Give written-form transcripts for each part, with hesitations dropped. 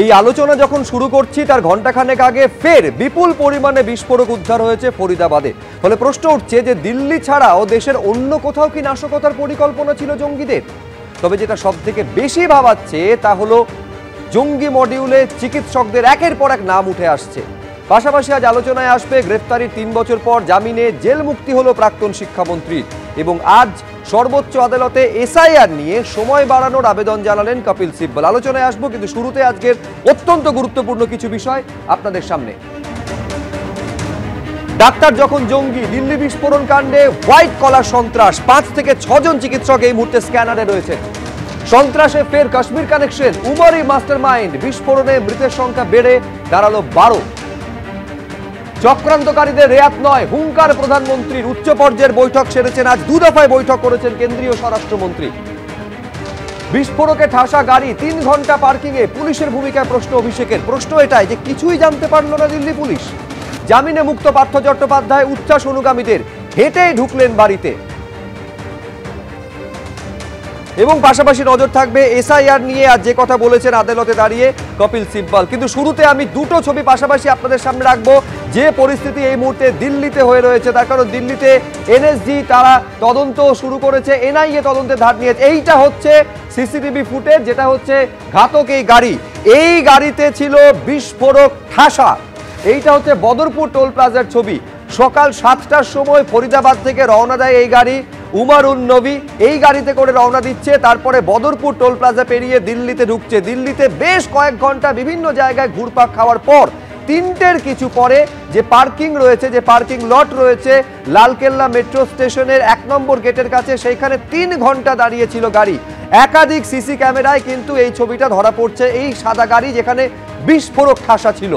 এই আলোচনা যখন শুরু করছি তার ঘণ্টাখানেক আগে ফের বিপুল পরিমাণে বিস্ফোরক উদ্ধার হয়েছে ফরিদাবাদে। ফলে প্রশ্ন উঠছে যে দিল্লি ছাড়াও দেশের অন্য কোথাও কি নাশকতার পরিকল্পনা ছিল জঙ্গিদের? তবে যেটা সবথেকে বেশি ভাবাচ্ছে তা হলো জঙ্গি মডিউলে চিকিৎসকদের একের পর এক নাম উঠে আসছে। পাশাপাশি আজ আলোচনায় আসবে গ্রেফতারির 3 বছর পর জামিনে জেল মুক্তি হলো প্রাক্তন শিক্ষামন্ত্রী, এবং আজ সর্বোচ্চ আদালতে এসআইআর নিয়ে সময় বাড়ানোর আবেদন জানালেন কপিল সিব্বল। আলোচনায় আসবো, কিন্তু শুরুতে আজকের অত্যন্ত গুরুত্বপূর্ণ কিছু বিষয় আপনাদের সামনে। ডাক্তার যখন জঙ্গি, দিল্লি বিস্ফোরণ কাণ্ডে হোয়াইট কলার সন্ত্রাস, 5 থেকে 6 জন চিকিৎসক এই মুহূর্তে স্ক্যানারে রয়েছে। সন্ত্রাসে ফের কাশ্মীর কানেকশন, উমরি মাস্টার মাইন্ড, বিস্ফোরণে মৃতের সংখ্যা বেড়ে দাঁড়ালো 12। চক্রান্তকারীদের রেয়াত নয়, হুঙ্কার প্রধানমন্ত্রীর। উচ্চ পর্যায়ের বৈঠক সেরেছেন আজ, 2 দফায় বৈঠক করেছেন কেন্দ্রীয় স্বরাষ্ট্রমন্ত্রী। বিস্ফোরকে ঠাসা গাড়ি, 3 ঘন্টা পার্কিংয়ে, পুলিশের ভূমিকায় প্রশ্ন অভিষেকের। প্রশ্ন এটাই যে কিছুই জানতে পারল না দিল্লি পুলিশ। জামিনে মুক্ত পার্থ চট্টোপাধ্যায় উচ্ছ্বাস অনুগামীদের, হেঁটেই ঢুকলেন বাড়িতে। এবং পাশাপাশি নজর থাকবে এসআইআর নিয়ে আজ যে কথা বলেছেন আদালতে দাঁড়িয়ে কপিল সিব্বল। কিন্তু শুরুতে আমি দুটো ছবি পাশাপাশি আপনাদের সামনে রাখবো। যে পরিস্থিতি এই মুহূর্তে দিল্লিতে হয়ে রয়েছে, তার কারণ দিল্লিতে এনএসজি তারা তদন্ত শুরু করেছে, এনআইএ তদন্তের ধার নিয়েছে। এইটা হচ্ছে সিসিটিভি ফুটেজ, যেটা হচ্ছে ঘাতক এই গাড়ি। এই গাড়িতে ছিল বিস্ফোরক ঠাসা। এইটা হচ্ছে বদরপুর টোল প্লাজার ছবি। সকাল 7টার সময় ফরিদাবাদ থেকে রওনা দেয় এই গাড়ি। উমারুন নবী এই গাড়িতে করে রওনা দিচ্ছে, তারপরে বদরপুর টোল প্লাজা পেরিয়ে দিল্লিতে ঢুকছে। দিল্লিতে বেশ কয়েক ঘন্টা বিভিন্ন জায়গায় ঘুরপাক খাওয়ার পর 3টের কিছু পরে যে পার্কিং রয়েছে, যে পার্কিং লট রয়েছে লালকেল্লা মেট্রো স্টেশনের 1 নম্বর গেটের কাছে, সেইখানে 3 ঘন্টা দাঁড়িয়েছিল গাড়ি। একাধিক সিসি ক্যামেরায় কিন্তু এই ছবিটা ধরা পড়ছে, এই সাদা গাড়ি যেখানে বিস্ফোরক ঠাসা ছিল।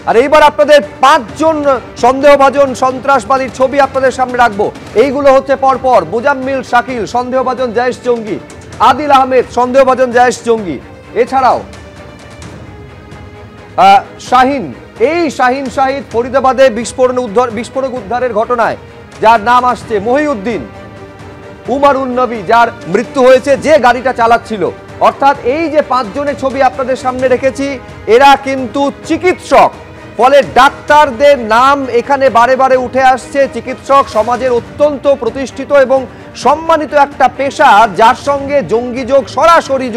আর এইবার আপনাদের 5 জন সন্দেহভাজন সন্ত্রাসবাদীর ছবি আপনাদের সামনে রাখবো। এইগুলো হচ্ছে পরপর: মুজাম্মিল শাকিল, সন্দেহভাজন জায়েশ জঙ্গি; আদিল আহমেদ, সন্দেহভাজন জায়েশ জঙ্গি; এছাড়াও শাহিন, এই শাহিন শাহিদ ফরিদাবাদে বিস্ফোরক উদ্ধারের ঘটনায় যার নাম আসছে; মহিউদ্দিন; উমারুন নবী, যার মৃত্যু হয়েছে যে গাড়িটা চালাচ্ছিল। অর্থাৎ এই যে 5 জনের ছবি আপনাদের সামনে রেখেছি, এরা কিন্তু চিকিৎসক। ফলে ডাক্তারদের নাম এখানে বারে বারে উঠে আসছে। চিকিৎসক সমাজের অত্যন্ত প্রতিষ্ঠিত এবং সম্মানিত একটা পেশা, যার সঙ্গে জঙ্গি যোগ সরাসরি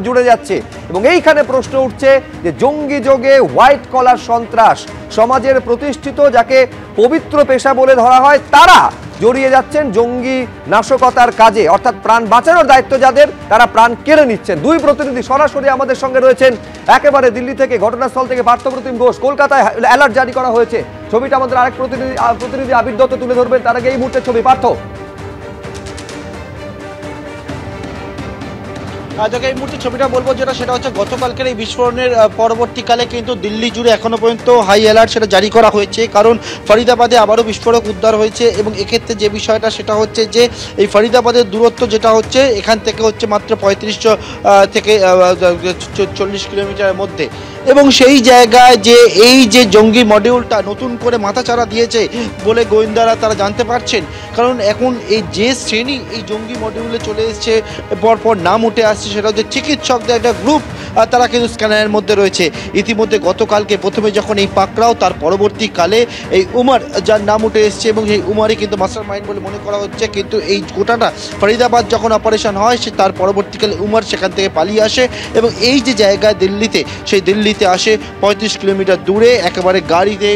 জুড়ে যাচ্ছে। এবং এইখানে প্রশ্ন উঠছে যে জঙ্গি যোগে হোয়াইট কলার সন্ত্রাস, সমাজের প্রতিষ্ঠিত যাকে পবিত্র পেশা বলে ধরা হয়, তারা জড়িয়ে যাচ্ছেন জঙ্গি নাশকতার কাজে। অর্থাৎ প্রাণ বাঁচানোর দায়িত্ব যাদের, তারা প্রাণ কেড়ে নিচ্ছেন। 2 প্রতিনিধি সরাসরি আমাদের সঙ্গে রয়েছেন একেবারে দিল্লি থেকে, ঘটনাস্থল থেকে। পার্থপ্রতিম ঘোষ, কলকাতায় অ্যালার্ট জারি করা হয়েছে। ছবিটা আমাদের আরেক প্রতিনিধি আবির দত্ত তুলে ধরবেন। তার আগে এই মুহূর্তে ছবি পার্থ। এই মুহূর্তে ছবিটা বলবো যেটা, সেটা হচ্ছে গতকালকের এই বিস্ফোরণের পরবর্তীকালে কিন্তু দিল্লি জুড়ে এখনো পর্যন্ত হাই অ্যালার্ট সেটা জারি করা হয়েছে। কারণ ফরিদাবাদে আবারও বিস্ফোরক উদ্ধার হয়েছে। এবং এক্ষেত্রে যে বিষয়টা সেটা হচ্ছে যে এই ফরিদাবাদের দূরত্ব যেটা হচ্ছে এখান থেকে হচ্ছে মাত্র 35 থেকে 40 কিলোমিটারের মধ্যে। এবং সেই জায়গায় যে এই যে জঙ্গি মডিউলটা নতুন করে মাথাচাড়া দিয়েছে বলে গোয়েন্দারা তারা জানতে পারছেন। কারণ এখন এই যে শ্রেণী এই জঙ্গি মডিউলে চলে এসছে, পরপর নাম উঠে আসছে, সেটা হচ্ছে চিকিৎসকদের একটা গ্রুপ, তারা কিন্তু স্ক্যানারের মধ্যে রয়েছে। ইতিমধ্যে গতকালকে প্রথমে যখন এই পাকড়াও, তার পরবর্তীকালে এই উমর, যার নাম উঠে এসছে, এবং সেই উমরই কিন্তু মাস্টার মাইন্ড বলে মনে করা হচ্ছে। কিন্তু এই গোটাটা ফরিদাবাদ যখন অপারেশন হয়, সে তার পরবর্তীকালে উমর সেখান থেকে পালিয়ে আসে এবং এই যে জায়গায় দিল্লিতে, সেই দিল্লিতে আসে 35 কিলোমিটার দূরে একেবারে গাড়িতে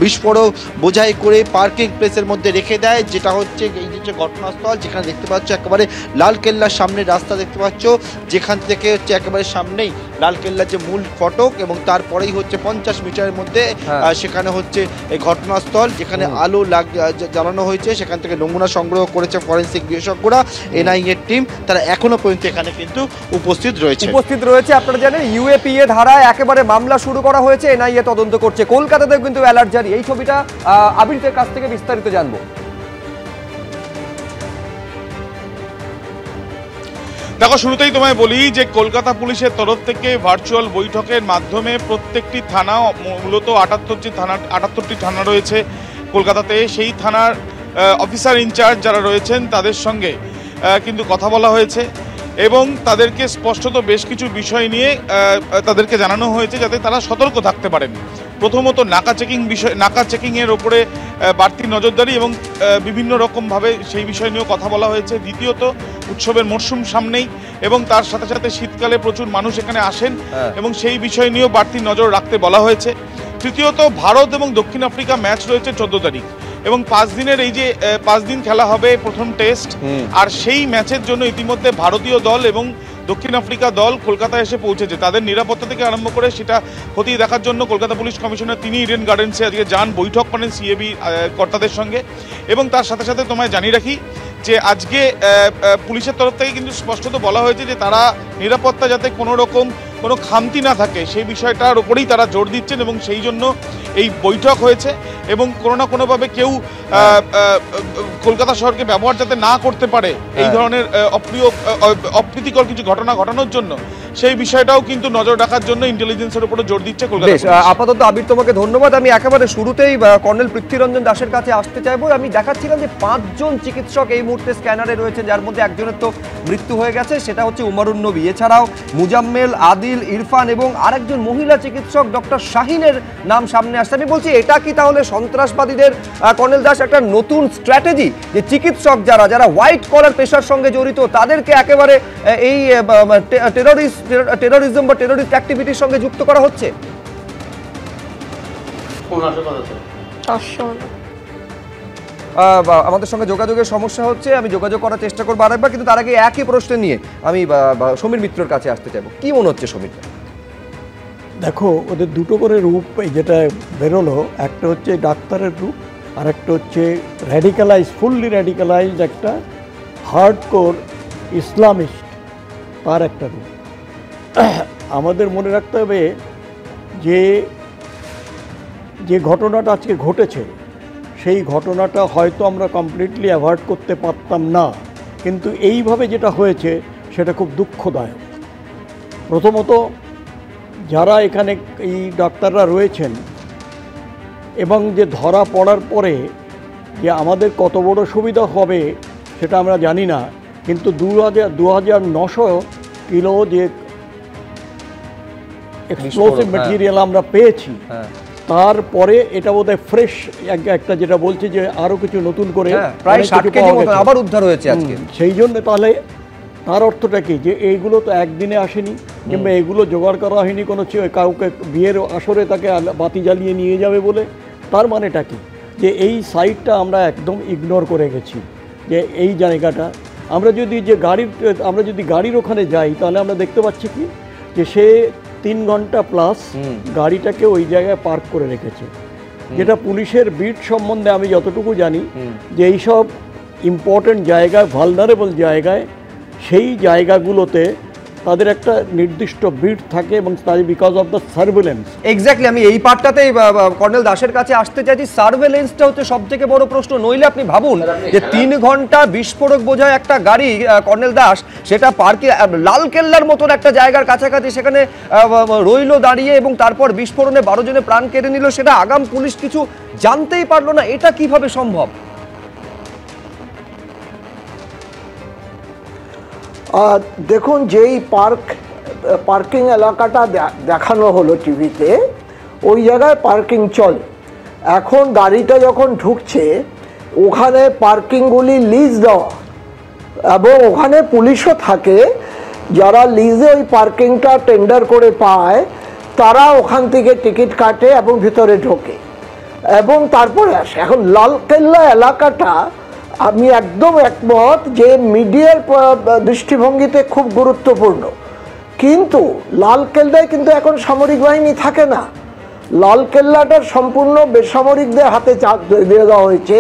বিস্ফোরক বোঝাই করে পার্কিং প্লেসের মধ্যে রেখে দেয়। যেটা হচ্ছে এই যে ঘটনাস্থল, যেখানে দেখতে পাচ্ছ একেবারে লালকেল্লার সামনে রাস্তা দেখতে পাচ্ছ, যেখান থেকে হচ্ছে একেবারে সামনেই লালকেল্লার যে মূল ফটক, এবং তারপরেই হচ্ছে 50 মিটারের মধ্যে সেখানে হচ্ছে এই ঘটনাস্থল, যেখানে আলো জ্বালানো হয়েছে। সেখান থেকে নমুনা সংগ্রহ করেছে ফরেন্সিক বিশেষজ্ঞরা, এনআইএর টিম, তারা এখনো পর্যন্ত এখানে কিন্তু উপস্থিত রয়েছে। আপনারা জানেন ইউএপিএ ধারায় একেবারে মামলা শুরু করা হয়েছে, এনআইএ তদন্ত করছে। কলকাতাতেও কিন্তু অ্যালার্ট জারি। এই ছবিটা আবিরের কাছ থেকে বিস্তারিত জানবো। দেখো, শুরুতেই তোমায় বলি যে কলকাতা পুলিশের তরফ থেকে ভার্চুয়াল বৈঠকের মাধ্যমে প্রত্যেকটি থানা, মূলত 78টি থানা রয়েছে কলকাতাতে, সেই থানার অফিসার ইনচার্জ যারা রয়েছেন তাদের সঙ্গে কিন্তু কথা বলা হয়েছে। এবং তাদেরকে স্পষ্টত বেশ কিছু বিষয় নিয়ে তাদেরকে জানানো হয়েছে যাতে তারা সতর্ক থাকতে পারেন। প্রথমত নাকা চেকিংয়ের ওপরে বাড়তি নজরদারি এবং বিভিন্ন রকমভাবে সেই বিষয় নিয়েও কথা বলা হয়েছে। দ্বিতীয়ত উৎসবের মরশুম সামনেই এবং তার সাথে সাথে শীতকালে প্রচুর মানুষ এখানে আসেন এবং সেই বিষয় নিয়েও বাড়তি নজর রাখতে বলা হয়েছে। তৃতীয়ত ভারত এবং দক্ষিণ আফ্রিকা ম্যাচ রয়েছে 14 তারিখ এবং 5 দিনের এই যে 5 দিন খেলা হবে প্রথম টেস্ট, আর সেই ম্যাচের জন্য ইতিমধ্যে ভারতীয় দল এবং দক্ষিণ আফ্রিকা দল কলকাতায় এসে পৌঁছেছে। তাদের নিরাপত্তা থেকে আরম্ভ করে সেটা খতিয়ে দেখার জন্য কলকাতা পুলিশ কমিশনার তিনি ইডেন গার্ডেন্সে আজকে যান, বৈঠক করেন সিএবি কর্তাদের সঙ্গে। এবং তার সাথে সাথে তোমায় জানিয়ে রাখি যে আজকে পুলিশের তরফ থেকে কিন্তু স্পষ্টত বলা হয়েছে যে তারা নিরাপত্তা যাতে কোনো খামতি না থাকে সেই বিষয়টার উপরেই তারা জোর দিচ্ছেন এবং সেই জন্য এই বৈঠক হয়েছে এবং কোনো না কোনোভাবে কেউ কলকাতা শহরকে ব্যবহার যাতে না করতে পারে এই ধরনের অপ্রীতিকর কিছু ঘটনা ঘটানোর জন্য সেই বিষয়টাও কিন্তু নজর রাখার জন্য ইন্টেলিজেন্সের উপরে জোর দিচ্ছে কলকাতা। আপাতত আবির তোমাকে ধন্যবাদ। আমি একেবারে শুরুতেই কর্নেল পৃথ্বীরঞ্জন দাসের কাছে আসতে চাইবো। আমি দেখাচ্ছিলাম যে 5 জন চিকিৎসক এই মুহূর্তে স্ক্যানারে রয়েছে, যার মধ্যে একজনের তো মৃত্যু হয়ে গেছে, সেটা হচ্ছে উমারুন নবী। এছাড়াও মুজাম্মেল, আদিল, ইরফান এবং আরেকজন মহিলা চিকিৎসক ডক্টর শাহিনের নাম সামনে আসছে। আমি বলছি এটা কি তাহলে সন্ত্রাসবাদীদের কর্নেল দাস একটা নতুন স্ট্র্যাটেজি, যে চিকিৎসক যারা হোয়াইট কলার পেশার সঙ্গে জড়িত তাদেরকে একেবারে এই টেরোরিজম বা টেরোরিস্ট অ্যাক্টিভিটির সঙ্গে যুক্ত করা হচ্ছে? আমাদের সঙ্গে যোগাযোগের সমস্যা হচ্ছে, আমি যোগাযোগ করার চেষ্টা করবো আরেকবার, কিন্তু তার আগে একই প্রশ্ন নিয়ে আমি সমীর মিত্রর কাছে আসতে চাইবো। কি মনে হচ্ছে সমীর? দেখো, ওদের দুটো করে রূপ যেটা বেরোলো, একটা হচ্ছে ডাক্তারের রূপ আর একটা হচ্ছে ফুললি র্যাডিক্যালাইজড একটা হার্ডকোর ইসলামিস্ট, তার একটা রূপ। আমাদের মনে রাখতে হবে যে ঘটনাটা আজকে ঘটেছে সেই ঘটনাটা হয়তো আমরা কমপ্লিটলি অ্যাভয়েড করতে পারতাম না, কিন্তু এইভাবে যেটা হয়েছে সেটা খুব দুঃখদায়ক। প্রথমত যারা এখানে এই ডাক্তাররা রয়েছেন এবং যে ধরা পড়ার পরে যে আমাদের কত বড় সুবিধা হবে সেটা আমরা জানি না, কিন্তু 2900 কিলো যে এক্সপ্লোসিভ ম্যাটেরিয়াল আমরা পেয়েছি, তারপরে এটা বোধহয় ফ্রেশ একটা যেটা বলছে যে আরও কিছু নতুন করে প্রায় 60 কেজি মতো আবার উদ্ধার হয়েছে আজকে। সেই জন্য তাহলে তার অর্থটা কি, যে এইগুলো তো একদিনে আসেনি, কিংবা এগুলো জোগাড় করা হয়নি কোনো কাউকে বিয়ের আসরে তাকে বাতি জ্বালিয়ে নিয়ে যাবে বলে। তার মানেটা কি, যে এই সাইডটা আমরা একদম ইগনোর করে গেছি, যে এই জায়গাটা আমরা যদি গাড়ির ওখানে যাই তাহলে আমরা দেখতে পাচ্ছি কি, যে সে 3 ঘন্টা প্লাস গাড়িটাকে ওই জায়গায় পার্ক করে রেখেছে। যেটা পুলিশের বিট সম্বন্ধে আমি যতটুকু জানি, যে এইসব ইম্পর্টেন্ট জায়গায়, ভালনারেবল জায়গায়, সেই জায়গাগুলোতে তাদের একটা নির্দিষ্ট বিট থাকে এবং তাই because of the surveillance. Exactly, আমি এই পার্টটাতেই কর্নেল দাসের কাছে আসতে চাইছি। সার্ভেলেন্সটা হচ্ছে সবথেকে বড় প্রশ্ন। নইলে আপনি ভাবুন যে 3 ঘন্টা বিস্ফোরক বোঝায় একটা গাড়ি, কর্নেল দাস, সেটা পার্কে লালকেল্লার মতন একটা জায়গার কাছাকাছি সেখানে রইল দাঁড়িয়ে এবং তারপর বিস্ফোরণে 12 জনের প্রাণ কেড়ে নিল, সেটা আগাম পুলিশ কিছু জানতেই পারলো না। এটা কিভাবে সম্ভব? দেখুন, যেই পার্কিং এলাকাটা দেখানো হলো টিভিতে, ওই জায়গায় পার্কিং চলে। এখন গাড়িটা যখন ঢুকছে ওখানে পার্কিংগুলি লিজ দেওয়া, এবং ওখানে পুলিশও থাকে, যারা লিজে ওই পার্কিংটা টেন্ডার করে পায় তারা ওখান থেকে টিকিট কাটে এবং ভিতরে ঢোকে এবং তারপরে আসে। এখন লালকেল্লা এলাকাটা আমি একদম একমত যে মিডিয়ার দৃষ্টিভঙ্গিতে খুব গুরুত্বপূর্ণ, কিন্তু লালকেল্লায় কিন্তু এখন সামরিক বাহিনী থাকে না। লালকেল্লাটার সম্পূর্ণ বেসামরিকদের হাতে দিয়ে দেওয়া হয়েছে।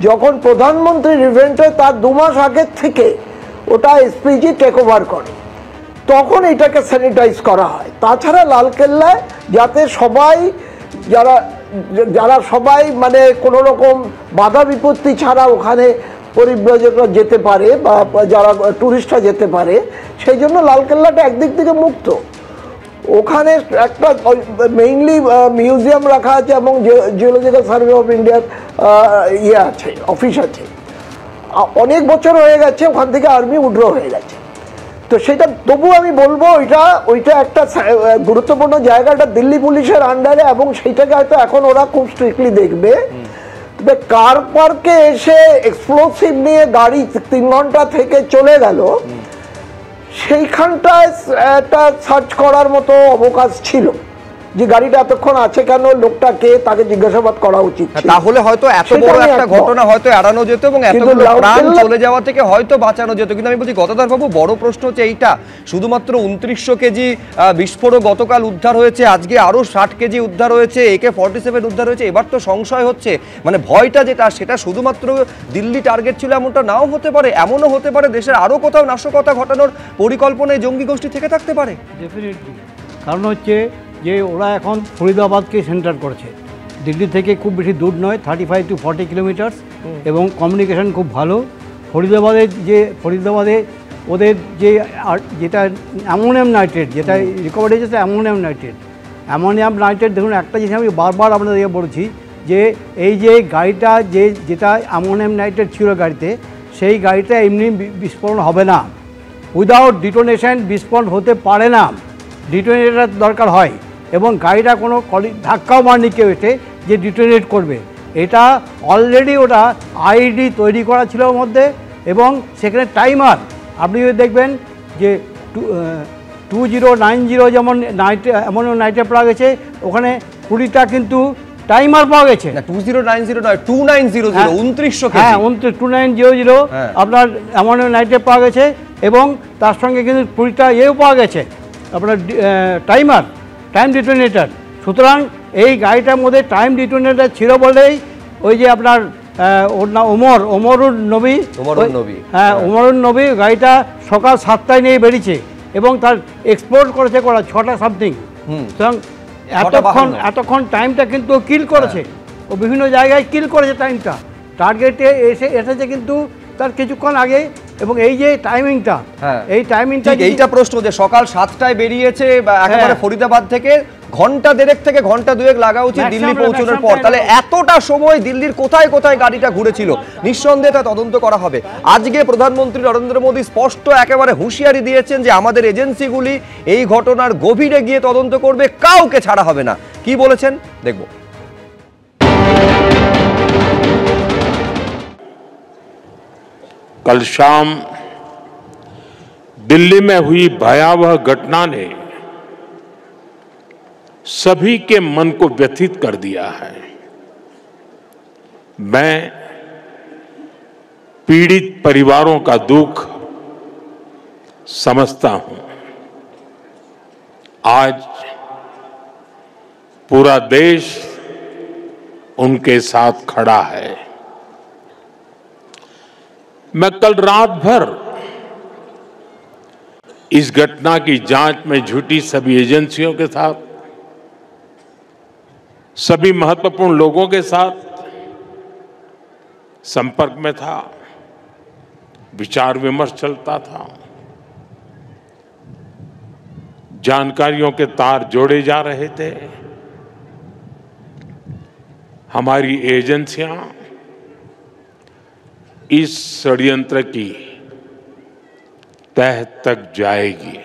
যখন প্রধানমন্ত্রীর ইভেন্ট হয় তার 2 মাস আগের থেকে ওটা এসপিজি টেক ওভার করে, তখন এটাকে স্যানিটাইজ করা হয়। তাছাড়া লালকেল্লায় যাতে যারা সবাই মানে কোনো রকম বাধা বিপত্তি ছাড়া ওখানে পরিব্রাজকরা যেতে পারে বা যারা টুরিস্টরা যেতে পারে, সেই জন্য লালকেল্লাটা একদিক থেকে মুক্ত। ওখানে একটা মেইনলি মিউজিয়াম রাখা আছে এবং জিওলজিক্যাল সার্ভে অফ ইন্ডিয়ার অফিস আছে। অনেক বছর হয়ে গেছে, ওখান থেকে আর্মি উড্র হয়ে গেছে। তো সেটা তবু আমি বলবো ওইটা একটা গুরুত্বপূর্ণ জায়গাটা দিল্লি পুলিশের আন্ডারে, এবং সেইটাকে হয়তো এখন ওরা খুব স্ট্রিক্টলি দেখবে। তবে কার পার্কে এসে এক্সপ্লোসিভ নিয়ে গাড়ি 3 ঘন্টা থেকে চলে গেল, সেইখানটায় একটা সার্চ করার মতো অবকাশ ছিল, যে গাড়িটা এতক্ষণ আছে কেন, লোকটাকে, তাকে জিজ্ঞাসাবাদ করা উচিত। তাহলে হয়তো এত বড় একটা ঘটনা হয়তো এড়ানো যেত এবং এতগুলো প্রাণ চলে যাওয়া থেকে হয়তো বাঁচানো যেত। কিন্তু আমি বলছি গতদার বাবু, বড় প্রশ্ন হচ্ছে এইটা, শুধুমাত্র 2900 কেজি বিস্ফোরক গতকাল উদ্ধার হয়েছে, আজকে আরো 60 কেজি উদ্ধার হয়েছে, AK-47 উদ্ধার হয়েছে। এবার তো সংশয় হচ্ছে, মানে ভয়টা যেটা, সেটা শুধুমাত্র দিল্লি টার্গেট ছিল এমনটা নাও হতে পারে, এমনও হতে পারে দেশের আরো কোথাও নাশকতা ঘটানোর পরিকল্পনায় জঙ্গি গোষ্ঠী থেকে থাকতে পারে। ডেফিনেটলি, কারণ হচ্ছে যে ওরা এখন ফরিদাবাদকে সেন্টার করছে, দিল্লি থেকে খুব বেশি দূর নয়, 35 to 40 কিলোমিটার, এবং কমিউনিকেশন খুব ভালো। ফরিদাবাদে ওদের যেটা অ্যামোনিয়াম নাইট্রেট, যেটা রিকভারি হয়েছে অ্যামোনিয়াম নাইট্রেট। দেখুন, একটা জিনিস আমি বারবার আপনাদেরকে বলছি, যে এই যে গাড়িটা যেটা অ্যামোনিয়াম নাইট্রেট ছিল গাড়িতে, সেই গাড়িটা এমনি বিস্ফোরণ হবে না, উইদাউট ডিটোনেশন বিস্ফোরণ হতে পারে না, ডিটোনেটার দরকার হয়। এবং গাড়িটা কোনো ধাক্কাও মারনি কেউ এসে যে ডিটোনেট করবে। এটা অলরেডি ওটা আইডি তৈরি করা ছিল ওর মধ্যে, এবং সেখানে টাইমার আপনি যদি দেখবেন যে 2090 যেমন এমন নাইটে পাওয়া গেছে, ওখানে 20টা কিন্তু টাইমার পাওয়া গেছে। 2090 নয়, 2900, 2900 কেজি। হ্যাঁ, 2900 আপনার এমন নাইটে পাওয়া গেছে, এবং তার সঙ্গে কিন্তু 20টা ইয়েও পাওয়া গেছে আপনার টাইম ডিটোনেটার। সুতরাং এই গাড়িটার মধ্যে টাইম ডিটোনেটার ছিল বলেই ওই যে আপনার ওর নাম ওমরুল নবী, হ্যাঁ ওমরুল নবী গাড়িটা সকাল 7টায় নিয়ে বেরিয়েছে, এবং তার এক্সপ্লোর করেছে 6টা সামথিং। সুতরাং এতক্ষণ টাইমটা কিন্তু কিল করেছে, ও বিভিন্ন জায়গায় কিল করেছে টাইমটা, টার্গেটে এসেছে কিন্তু তার কিছুক্ষণ আগে। এবং এই যে টাইমিংটা, এইটা প্রশ্ন, যে সকাল 7টায় বেরিয়েছে একেবারে ফরিদাবাদ থেকে, ঘন্টা দেড়েক থেকে ঘন্টা দুয়েক লাগা উচিত দিল্লি পৌঁছানোর পর, তাহলে এতটা সময় দিল্লির কোথায় কোথায় গাড়িটা ঘুরেছিল, নিঃসন্দেহে তা তদন্ত করা হবে। আজকে প্রধানমন্ত্রী নরেন্দ্র মোদী স্পষ্ট একেবারে হুঁশিয়ারি দিয়েছেন যে আমাদের এজেন্সিগুলি এই ঘটনার গভীরে গিয়ে তদন্ত করবে, কাউকে ছাড়া হবে না। কি বলেছেন দেখব। कल शाम दिल्ली में हुई भयावह घटना ने सभी के मन को व्यथित कर दिया है। मैं पीड़ित परिवारों का दुख समझता हूं। आज पूरा देश उनके साथ खड़ा है। मैं कल रात भर इस घटना की जांच में जुटी सभी एजेंसियों के साथ, सभी महत्वपूर्ण लोगों के साथ संपर्क में था, विचार विमर्श चलता था, जानकारियों के तार जोड़े जा रहे थे। हमारी एजेंसियां इस षड्यंत्र की तह तक जाएगी,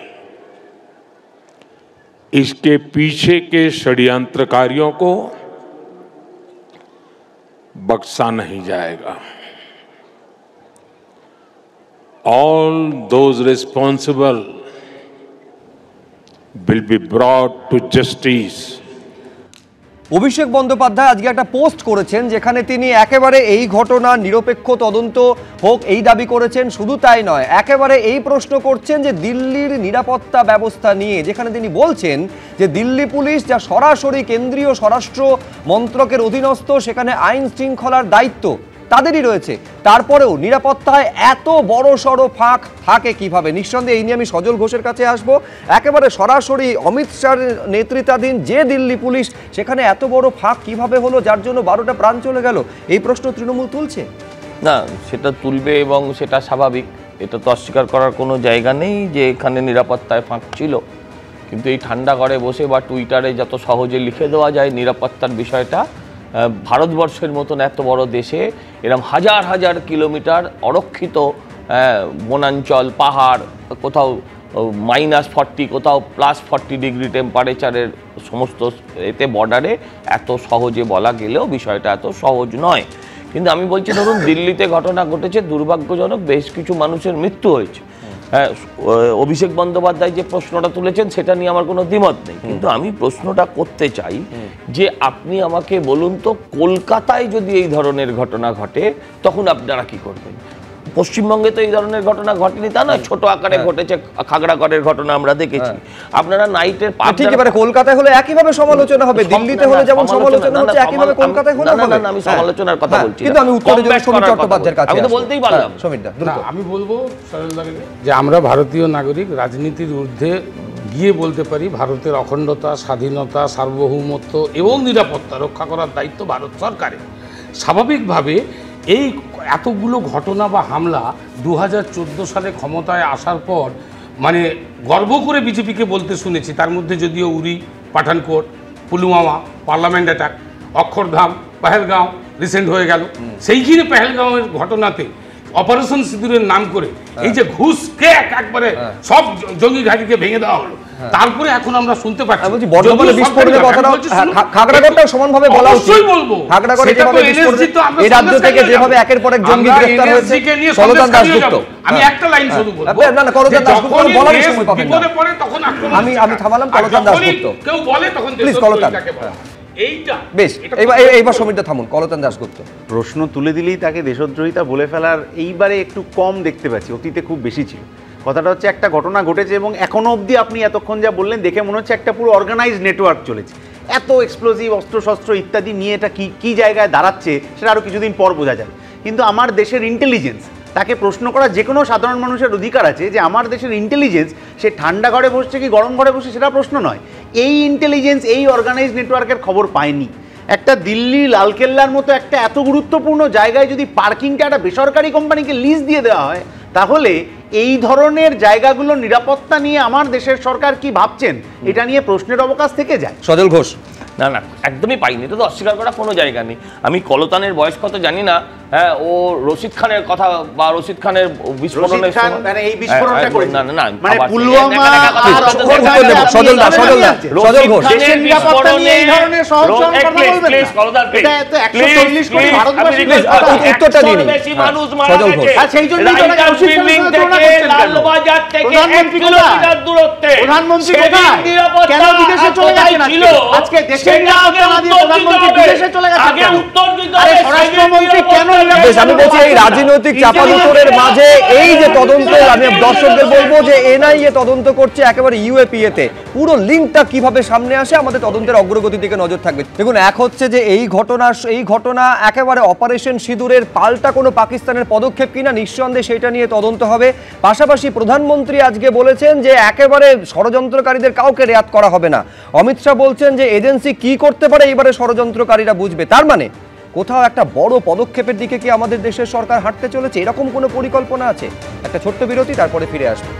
इसके पीछे के षड्यंत्रकारियों को बख्शा नहीं जाएगा। All those responsible will be brought to justice. Abhishek Bandyopadhyay আজকে একটা পোস্ট করেছেন, যেখানে তিনি একেবারে এই ঘটনা নিরপেক্ষ তদন্ত হোক এই দাবি করেছেন। শুধু তাই নয়, একেবারে এই প্রশ্ন করছেন যে দিল্লির নিরাপত্তা ব্যবস্থা নিয়ে, যেখানে তিনি বলছেন যে দিল্লি পুলিশ যা সরাসরি কেন্দ্রীয় স্বরাষ্ট্র মন্ত্রকের অধীনস্থ, সেখানে আইন শৃঙ্খলার দায়িত্ব তাদেরই রয়েছে, তারপরেও নিরাপত্তায় এত বড় সড়ো ফাঁক থাকে কিভাবে। নিঃসন্দেহে এই নিয়ে আমি সজল ঘোষের কাছে আসবো। একেবারে সরাসরি অমিত শাহর নেতৃত্বাধীন যে দিল্লি পুলিশ, সেখানে এত বড় ফাঁক কিভাবে হলো, যার জন্য 12টা প্রাণ চলে গেল, এই প্রশ্ন তৃণমূল তুলছে না। সেটা তুলবে এবং সেটা স্বাভাবিক, এটা তো অস্বীকার করার কোনো জায়গা নেই যে এখানে নিরাপত্তায় ফাঁক ছিল। কিন্তু এই ঠান্ডা ঘরে বসে বা টুইটারে যত সহজে লিখে দেওয়া যায় নিরাপত্তার বিষয়টা, ভারতবর্ষের মতন এত বড় দেশে এরকম হাজার হাজার কিলোমিটার অরক্ষিত বনাঞ্চল, পাহাড়, কোথাও -40 কোথাও +40 ডিগ্রি টেম্পারেচারের সমস্ত এতে বর্ডারে এত সহজে বলা গেলেও বিষয়টা এত সহজ নয়। কিন্তু আমি বলছি ধরুন দিল্লিতে ঘটনা ঘটেছে, দুর্ভাগ্যজনক বেশ কিছু মানুষের মৃত্যু হয়েছে। হ্যাঁ, অভিষেক বন্দ্যোপাধ্যায় যে প্রশ্নটা তুলেছেন সেটা নিয়ে আমার কোনো দ্বিমত নেই, কিন্তু আমি প্রশ্নটা করতে চাই যে আপনি আমাকে বলুন তো, কলকাতায় যদি এই ধরনের ঘটনা ঘটে তখন আপনারা কি করবেন? পশ্চিমবঙ্গে তো এই ধরনের ঘটনা ঘটেনি, তা না, ছোট আকারে ঘটেছে, খাগড়াগড়ের ঘটনা আমরা দেখেছি। আপনারা নাইটের ঠিক এবারে কলকাতায় হলে একইভাবে সমালোচনা হবে, দিল্লিতে হলে যেমন সমালোচনা হচ্ছে একইভাবে কলকাতায় হলে হবে। না, আমি সমালোচনার কথা বলছি, কিন্তু আমি উত্তরের জন্য সমীর চট্টোপাধ্যায়ের কাছে আমি তো বলতেই পারলাম। সমীরদা দ্রুত। আমি বলবো যে আমরা ভারতীয় নাগরিক, রাজনীতির ঊর্ধ্বে গিয়ে বলতে পারি ভারতের অখণ্ডতা, স্বাধীনতা, সার্বভৌমত্ব এবং নিরাপত্তা রক্ষা করার দায়িত্ব ভারত সরকারের। স্বাভাবিকভাবে এই এতগুলো ঘটনা বা হামলা 2014 সালে ক্ষমতায় আসার পর মানে গর্ব করে বিজেপিকে বলতে শুনেছি, তার মধ্যে যদিও Uri, Pathankot, Pulwama, parliament attack, Akshardham, Pahalgam recent হয়ে গেল। সেইখানে পেহেলগাঁওয়ের ঘটনাতে অপারেশন সিঁদুরের নাম করে এই যে ঘুষকে একবারে সব জঙ্গি ঘাঁটিকে ভেঙে দেওয়া হলো, তারপরে এখন আমরা শুনতে পাচ্ছি বলছি বর্ধমানে বিস্ফোরণের কথাটা খাগড়াগড়টাও সমানভাবে বলা উচিত। খাগড়াগড়ে যেভাবে বিস্ফোরণ, এই রাজ্য থেকে যেভাবে একের পর এক জঙ্গি গ্রেফতার হয়েছে, কলতান দাশগুপ্ত। আমি একটা লাইন শুধু বলবো, না না, কলতান দাশগুপ্ত বলার সময় পাবেন না, পরে তখন আমি থামালাম কলতান দাশগুপ্ত। কেউ বলে তখন প্লিজ কলতান, এইটা বেশ এইবার সমীরদা থামুন। কলতান দাশগুপ্ত প্রশ্ন তুলে দিলেই তাকে দেশদ্রোহিতা বলে ফেলার এইবারে একটু কম দেখতে পাচ্ছি, অতীতে খুব বেশি ছিল। কথাটা হচ্ছে একটা ঘটনা ঘটেছে এবং এখনো অবধি আপনি এতক্ষণ যা বললেন দেখে মনে হচ্ছে একটা পুরো অর্গানাইজড নেটওয়ার্ক চলেছে। এত এক্সপ্লোজিভ অস্ত্রশস্ত্র ইত্যাদি নিয়ে এটা কি জায়গায় দাঁড়াচ্ছে সেটা আরও কিছুদিন পর বোঝা যাবে। কিন্তু আমার দেশের ইন্টেলিজেন্স, তাকে প্রশ্ন করা যে কোনো সাধারণ মানুষের অধিকার আছে যে আমার দেশের ইন্টেলিজেন্স সে ঠান্ডা ঘরে বসছে কি গরম ঘরে বসে সেটা প্রশ্ন নয়। এই ইন্টেলিজেন্স এই অর্গানাইজড নেটওয়ার্কের খবর পায়নি। একটা দিল্লি লালকেল্লার মতো একটা এত গুরুত্বপূর্ণ জায়গায় যদি পার্কিংটা একটা বেসরকারি কোম্পানিকে লিজ দিয়ে দেওয়া হয়, তাহলে এই ধরনের জায়গাগুলোর নিরাপত্তা নিয়ে আমার দেশের সরকার কি ভাবছেন এটা নিয়ে প্রশ্নের অবকাশ থেকে যায়। সজল ঘোষ। না না, একদমই পাইনি, এটা তো অস্বীকার করার কোনো জায়গা নেই। আমি কলতানের বয়স কত জানি না, হ্যাঁ, ও রশিদ খানের কথা বা রশিদ খানের বিস্ফোরণের মানে এই বিস্ফোরণটা করে না না মানে পুলওয়ামা সজল ঘোষ দেশের নিরাপত্তা নিয়ে এই ধরনের সহজ সরল কথা বলবেন না। এটা তো 140 কোটি ভারতবাসী উত্তরটা দিন সজল ঘোষ। আর সেই জন্যই তো রশিদ খানের তুলনা করছেন লালবাজার থেকে 1 কিলোমিটার দূরত্বে প্রধানমন্ত্রী কোথায়? কেন বিদেশে চলে গেছেন আজকে? দেশের নিরাপত্তা না দিয়ে প্রধানমন্ত্রী বিদেশে চলে গেছেন কেন? আরে স্বরাষ্ট্রমন্ত্রী কেন? আমি বলছি এই রাজনৈতিক চাপানুতরের মাঝে এই যে তদন্ত, আমি দর্শকদের বলবো যে এনআইএ তদন্ত করছে একেবারে ইউএপিএতে, পুরো লিঙ্কটা কিভাবে সামনে আসে আমাদের তদন্তের অগ্রগতির দিকে নজর থাকবে। দেখুন, এক হচ্ছে যে এই ঘটনা একেবারে অপারেশন সিঁদুরের পাল্টা কোনো পাকিস্তানের পদক্ষেপ কিনা, নিঃসন্দেহে সেটা নিয়ে তদন্ত হবে। পাশাপাশি প্রধানমন্ত্রী আজকে বলেছেন যে একেবারে ষড়যন্ত্রকারীদের কাউকে রেয়াত করা হবে না। অমিত শাহ বলছেন যে এজেন্সি কি করতে পারে এবারে ষড়যন্ত্রকারীরা বুঝবে। তার মানে কোথাও একটা বড় পদক্ষেপের দিকে কি আমাদের দেশের সরকার হাঁটতে চলেছে, এরকম কোনো পরিকল্পনা আছে? একটা ছোট্ট বিরতি, তারপরে ফিরে আসবে।